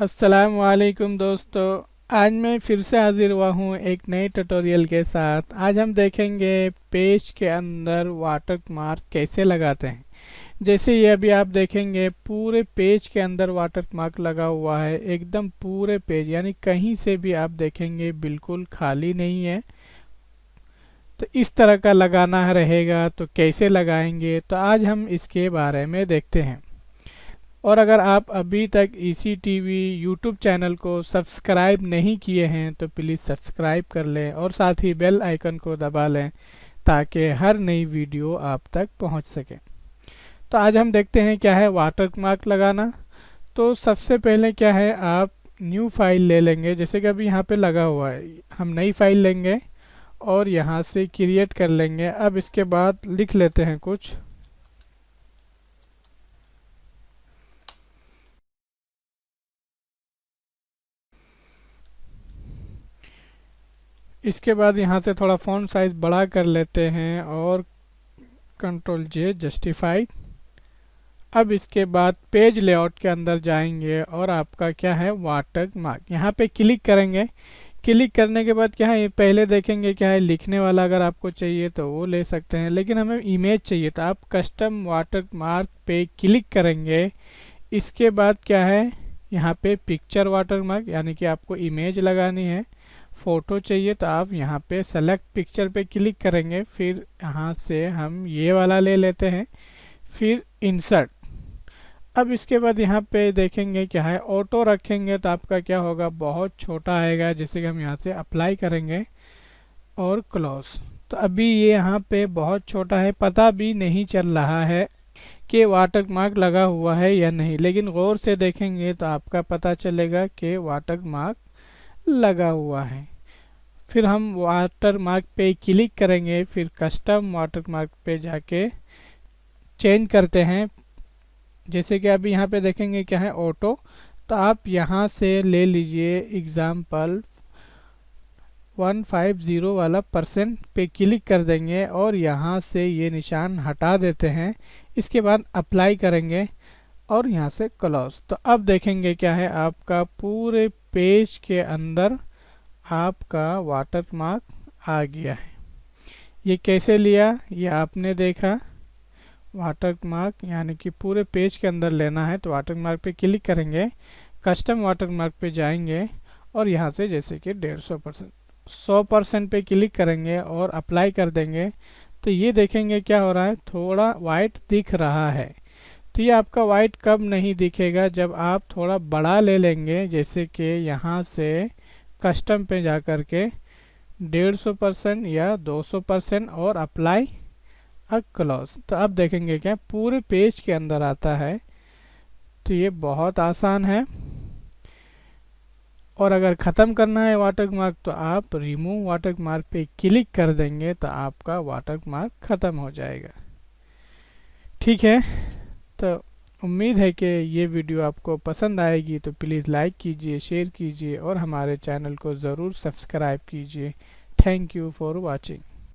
अस्सलाम वालेकुम दोस्तों। आज मैं फिर से हाजिर हुआ हूँ एक नए ट्यूटोरियल के साथ। आज हम देखेंगे पेज के अंदर वाटर मार्क कैसे लगाते हैं। जैसे ये अभी आप देखेंगे पूरे पेज के अंदर वाटर मार्क लगा हुआ है, एकदम पूरे पेज, यानी कहीं से भी आप देखेंगे बिल्कुल खाली नहीं है। तो इस तरह का लगाना रहेगा तो कैसे लगाएंगे, तो आज हम इसके बारे में देखते हैं। और अगर आप अभी तक इसी टीवी यूट्यूब चैनल को सब्सक्राइब नहीं किए हैं तो प्लीज़ सब्सक्राइब कर लें और साथ ही बेल आइकन को दबा लें ताकि हर नई वीडियो आप तक पहुंच सके। तो आज हम देखते हैं क्या है वाटर मार्क लगाना। तो सबसे पहले क्या है, आप न्यू फाइल ले लेंगे। जैसे कि अभी यहाँ पे लगा हुआ है, हम नई फाइल लेंगे और यहाँ से क्रिएट कर लेंगे। अब इसके बाद लिख लेते हैं कुछ। इसके बाद यहाँ से थोड़ा फ़ॉन्ट साइज बड़ा कर लेते हैं और कंट्रोल जे जस्टिफाई। अब इसके बाद पेज लेआउट के अंदर जाएंगे और आपका क्या है वाटर मार्क यहाँ पे क्लिक करेंगे। क्लिक करने के बाद क्या है, ये पहले देखेंगे क्या है लिखने वाला, अगर आपको चाहिए तो वो ले सकते हैं, लेकिन हमें इमेज चाहिए तो आप कस्टम वाटर मार्क पे क्लिक करेंगे। इसके बाद क्या है, यहाँ पे पिक्चर वाटर मार्क यानी कि आपको इमेज लगानी है, फ़ोटो चाहिए तो आप यहाँ पे सेलेक्ट पिक्चर पे क्लिक करेंगे। फिर यहाँ से हम ये वाला ले लेते हैं, फिर इंसर्ट। अब इसके बाद यहाँ पे देखेंगे क्या है ऑटो रखेंगे तो आपका क्या होगा, बहुत छोटा आएगा। जैसे कि हम यहाँ से अप्लाई करेंगे और क्लोज, तो अभी ये यहाँ पे बहुत छोटा है, पता भी नहीं चल रहा है कि वाटर मार्क लगा हुआ है या नहीं, लेकिन गौर से देखेंगे तो आपका पता चलेगा कि वाटर मार्क लगा हुआ है। फिर हम वाटर मार्क पे क्लिक करेंगे, फिर कस्टम वाटर मार्क पे जाके चेंज करते हैं। जैसे कि अभी यहाँ पे देखेंगे क्या है ऑटो, तो आप यहाँ से ले लीजिए एग्जाम्पल 150 वाला परसेंट पे क्लिक कर देंगे और यहाँ से ये निशान हटा देते हैं। इसके बाद अप्लाई करेंगे और यहाँ से क्लोज। तो अब देखेंगे क्या है आपका पूरे पेज के अंदर आपका वाटर मार्क आ गया है। ये कैसे लिया ये आपने देखा। वाटर मार्क यानी कि पूरे पेज के अंदर लेना है तो वाटर मार्क पे क्लिक करेंगे, कस्टम वाटर मार्क पे जाएंगे और यहाँ से जैसे कि 150% 100% पे क्लिक करेंगे और अप्लाई कर देंगे। तो ये देखेंगे क्या हो रहा है, थोड़ा वाइट दिख रहा है। तो ये आपका वाइट कब नहीं दिखेगा, जब आप थोड़ा बड़ा ले लेंगे। जैसे कि यहाँ से कस्टम पे जा कर के 150% या 200% और अप्लाई क्लोज। तो अब देखेंगे क्या पूरे पेज के अंदर आता है। तो ये बहुत आसान है। और अगर ख़त्म करना है वाटर मार्क तो आप रिमूव वाटर मार्क पे क्लिक कर देंगे तो आपका वाटर मार्क ख़त्म हो जाएगा। ठीक है, तो उम्मीद है कि ये वीडियो आपको पसंद आएगी, तो प्लीज़ लाइक कीजिए, शेयर कीजिए और हमारे चैनल को ज़रूर सब्सक्राइब कीजिए। Thank you for watching.